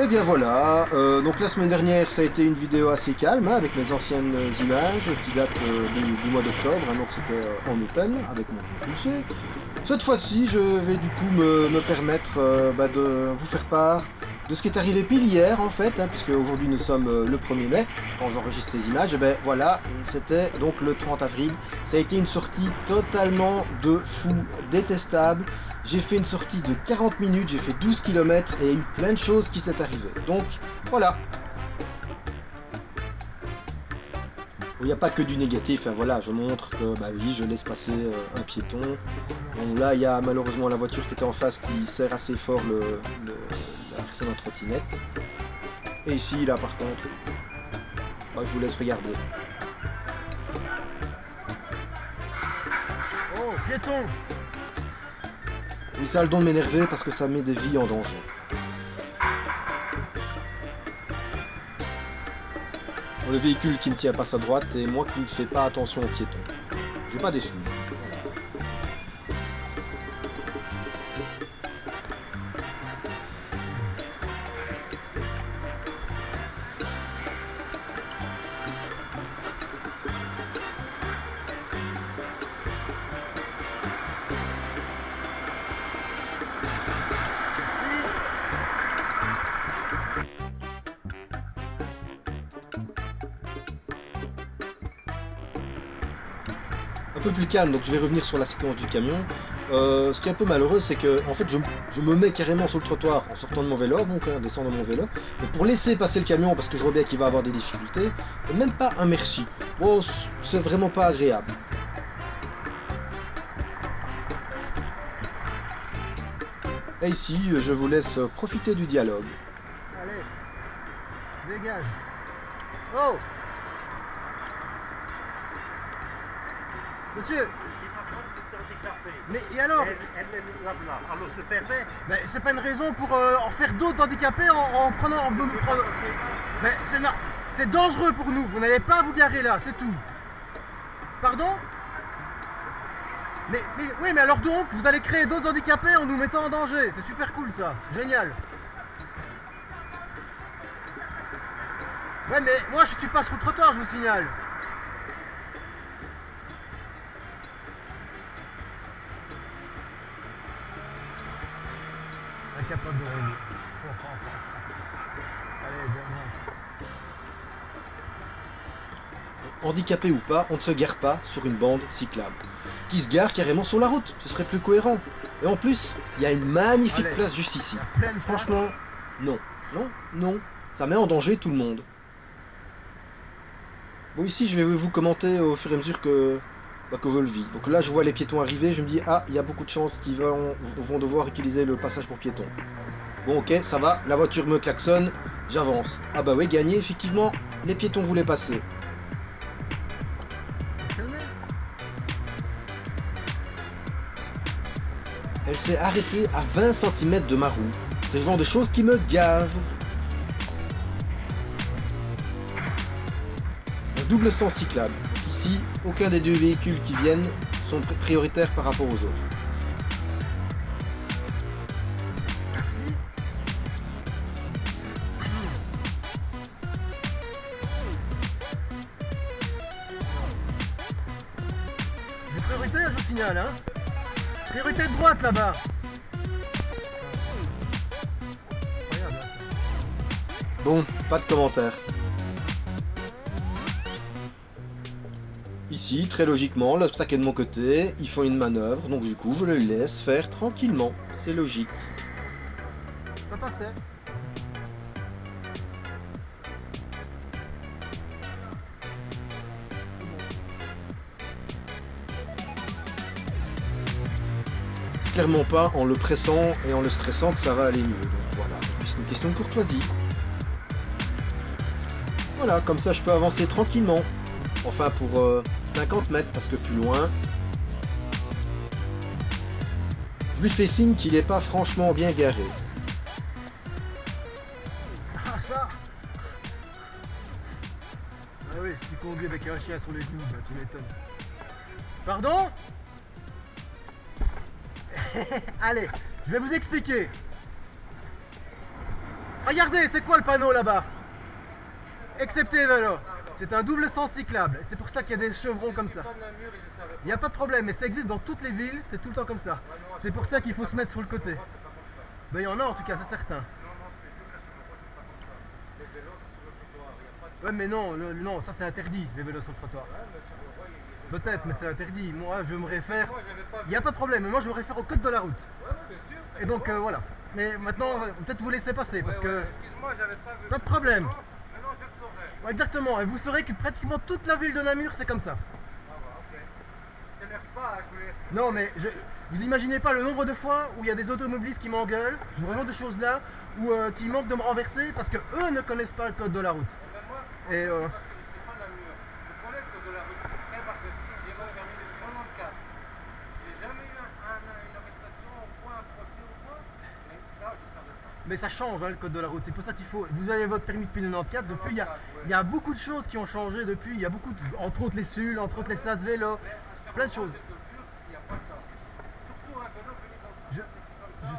bien voilà, donc la semaine dernière ça a été une vidéo assez calme, hein, avec mes anciennes images qui datent du mois d'octobre, hein, donc c'était en automne avec mon cliché. Cette fois-ci je vais du coup me permettre de vous faire part de ce qui est arrivé pile hier en fait, hein, puisque aujourd'hui nous sommes le 1er mai, quand j'enregistre ces images, et ben voilà, c'était donc le 30 avril, ça a été une sortie totalement de fou, détestable. J'ai fait une sortie de 40 minutes, j'ai fait 12 km et il y a eu plein de choses qui s'est arrivé. Donc, voilà. Il n'y a pas que du négatif, hein, voilà, je montre que, bah oui, je laisse passer un piéton. Bon, là, il y a malheureusement la voiture qui était en face qui serre assez fort la personne en trottinette. Et ici, là, par contre, bah, je vous laisse regarder. Oh, piéton! Oui, ça a le don de m'énerver parce que ça met des vies en danger. Le véhicule qui ne tient pas sa droite et moi qui ne fais pas attention aux piétons. Je vais pas déçu. Un peu plus calme, donc je vais revenir sur la séquence du camion. Ce qui est un peu malheureux, c'est que en fait, je me mets carrément sur le trottoir en sortant de mon vélo, donc en descendant de mon vélo, mais pour laisser passer le camion, parce que je vois bien qu'il va avoir des difficultés, et même pas un merci. Bon, c'est vraiment pas agréable. Et ici, je vous laisse profiter du dialogue. Allez, dégage. Oh! Monsieur! Mais et alors? Alors se permet. Mais c'est pas une raison pour en faire d'autres handicapés en prenant... Mais c'est dangereux pour nous, vous n'allez pas vous garer là, c'est tout. Pardon? Mais oui, mais alors donc, vous allez créer d'autres handicapés en nous mettant en danger. C'est super cool ça, génial. Ouais, mais moi je suis pas sur le trottoir, je vous signale. Incapable de rouler. Allez, bien. Handicapé ou pas, on ne se gare pas sur une bande cyclable. Qui se gare carrément sur la route, ce serait plus cohérent. Et en plus, il y a une magnifique place juste ici. Franchement, non, non, non, ça met en danger tout le monde. Bon, ici, je vais vous commenter au fur et à mesure que je le vis. Donc là, je vois les piétons arriver, je me dis, ah, il y a beaucoup de chances qu'ils vont devoir utiliser le passage pour piétons. Bon, ok, ça va, la voiture me klaxonne, j'avance. Ah bah oui, gagné, effectivement, les piétons voulaient passer. Elle s'est arrêtée à 20 cm de ma roue. C'est le genre de choses qui me gavent. Un double sens cyclable. Ici, aucun des deux véhicules qui viennent sont prioritaires par rapport aux autres. C'est prioritaire, je vous signale, hein. Priorité de droite là-bas. Bon, pas de commentaires. Ici, très logiquement, l'obstacle est de mon côté, ils font une manœuvre, donc du coup je le laisse faire tranquillement. C'est logique. Ça passait. Clairement pas en le pressant et en le stressant que ça va aller mieux. Donc voilà, c'est une question de courtoisie. Voilà, comme ça je peux avancer tranquillement. Enfin pour 50 mètres parce que plus loin. Je lui fais signe qu'il n'est pas franchement bien garé. Ah ça. Ah oui, si tu conduis avec un chien sur les genoux, bah tu m'étonnes. Pardon? Allez, je vais vous expliquer. Regardez, c'est quoi le panneau là-bas? Excepté vélo. C'est un double sens cyclable. C'est pour ça qu'il y a des chevrons comme ça. Il n'y a pas de problème, mais ça existe dans toutes les villes, c'est tout le temps comme ça. C'est pour ça qu'il faut se mettre sur le côté. Ben, il y en a en tout cas, c'est certain. Ouais, mais non, non, ça c'est interdit, les vélos sur le trottoir. Peut-être, mais c'est interdit. Moi, je me réfère. Il n'y a pas de problème, mais moi je me réfère au code de la route. Et donc voilà. Mais maintenant, peut-être vous laissez passer parce que. Pas de problème. Ouais, exactement, et vous saurez que pratiquement toute la ville de Namur c'est comme ça. Non mais vous imaginez pas le nombre de fois où il y a des automobilistes qui m'engueulent, vraiment de choses là, ou qui manquent de me renverser parce que eux ne connaissent pas le code de la route. Et mais ça change hein, le code de la route, c'est pour ça qu'il faut. Vous avez votre permis depuis 94, depuis il y a beaucoup de choses qui ont changé depuis, il y a beaucoup entre autres les SUL, entre autres les SAS vélo, plein de choses. Je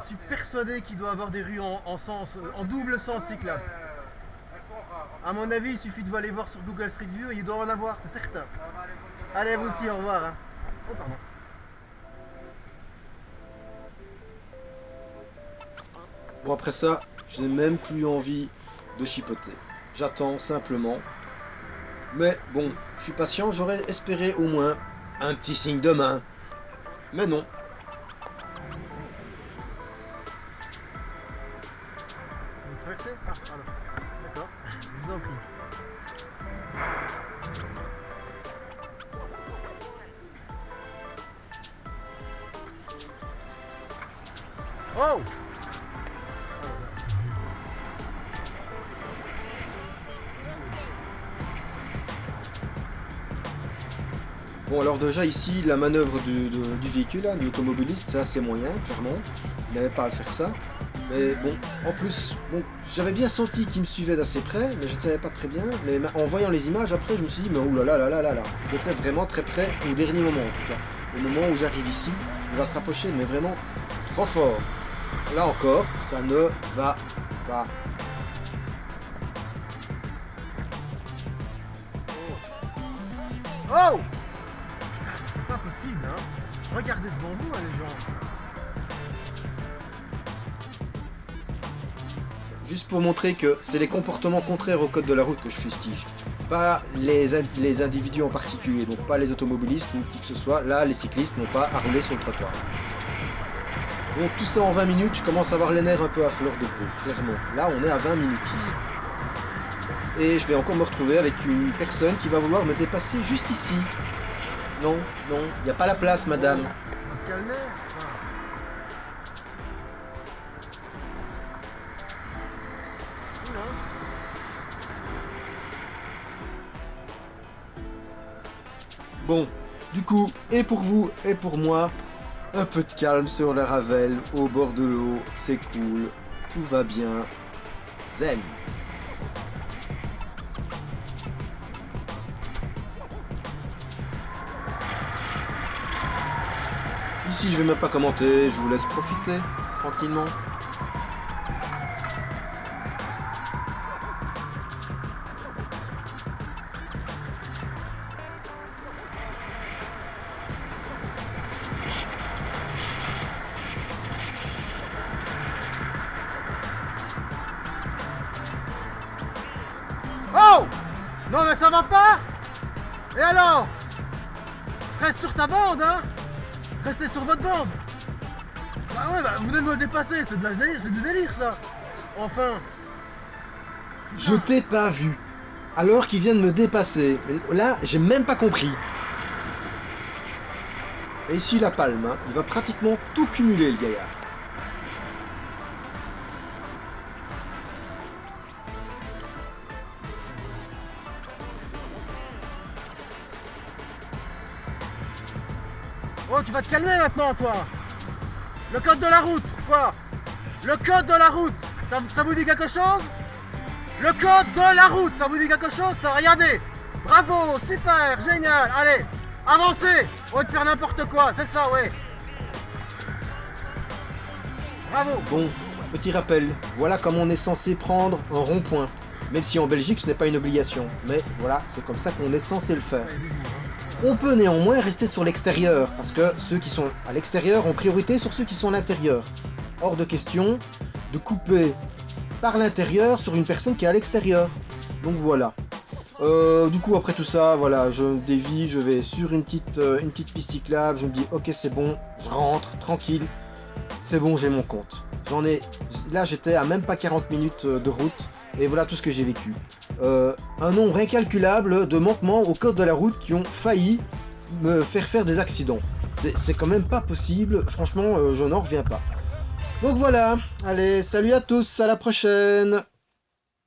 suis persuadé qu'il doit y avoir des rues en double sens cyclable. À mon avis, il suffit de aller voir sur Google Street View et il doit en avoir, c'est certain. Allez, vous aussi, au revoir. Hein. Oh, pardon. Bon, après ça, je n'ai même plus envie de chipoter. J'attends simplement. Mais bon, je suis patient, j'aurais espéré au moins un petit signe de main. Mais non. Vous traversez ? Ah, alors. D'accord, je vous en prie. Oh! Bon, alors déjà ici, la manœuvre du véhicule, hein, du automobiliste, c'est assez moyen, clairement. Il n'avait pas à faire ça. Mais bon, en plus, bon, j'avais bien senti qu'il me suivait d'assez près, mais je ne savais pas très bien. Mais en voyant les images, après, je me suis dit, mais oulala, là là là là, il était vraiment très près, au dernier moment en tout cas. Au moment où j'arrive ici, il va se rapprocher, mais vraiment trop fort. Là encore, ça ne va pas. Oh! C'est pas possible, hein? Regardez devant vous, hein, les gens. Juste pour montrer que c'est les comportements contraires au code de la route que je fustige. Pas les individus en particulier, donc pas les automobilistes ou qui que ce soit. Là, les cyclistes n'ont pas à rouler sur le trottoir. Donc tout ça en 20 minutes, je commence à avoir les nerfs un peu à fleur de peau, clairement. Là, on est à 20 minutes. Et je vais encore me retrouver avec une personne qui va vouloir me dépasser juste ici. Non, non, il n'y a pas la place, madame. Calmez. Bon, du coup, et pour vous et pour moi, un peu de calme sur le Ravel, au bord de l'eau, c'est cool, tout va bien, zen. Ici, je vais même pas commenter, je vous laisse profiter, tranquillement. Oh! Non mais ça va pas? Et alors? Reste sur ta bande, hein? Restez sur votre bande. Bah ouais, bah vous venez de me dépasser, c'est du délire ça. Enfin. Je t'ai pas vu, alors qu'il vient de me dépasser. Là, j'ai même pas compris. Et ici, la palme, hein. Il va pratiquement tout cumuler, le gaillard. Oh, tu vas te calmer maintenant, toi. Le code de la route, quoi? Le code de la route, ça vous dit quelque chose? Le code de la route, ça vous dit quelque chose? Ça, regardez. Bravo, super, génial. Allez, avancez. On va te faire n'importe quoi, c'est ça, ouais. Bravo. Bon, Petit rappel, voilà comment on est censé prendre un rond-point. Même si en Belgique ce n'est pas une obligation. Mais voilà, c'est comme ça qu'on est censé le faire. On peut néanmoins rester sur l'extérieur, parce que ceux qui sont à l'extérieur ont priorité sur ceux qui sont à l'intérieur. Hors de question de couper par l'intérieur sur une personne qui est à l'extérieur. Donc voilà. Du coup après tout ça, voilà, je dévie, je vais sur une petite piste cyclable, je me dis ok c'est bon, je rentre, tranquille, c'est bon, j'ai mon compte. Là j'étais à même pas 40 minutes de route, et voilà tout ce que j'ai vécu. Un nombre incalculable de manquements au code de la route qui ont failli me faire des accidents. C'est quand même pas possible, franchement je n'en reviens pas. Donc voilà, allez, salut à tous, à la prochaine!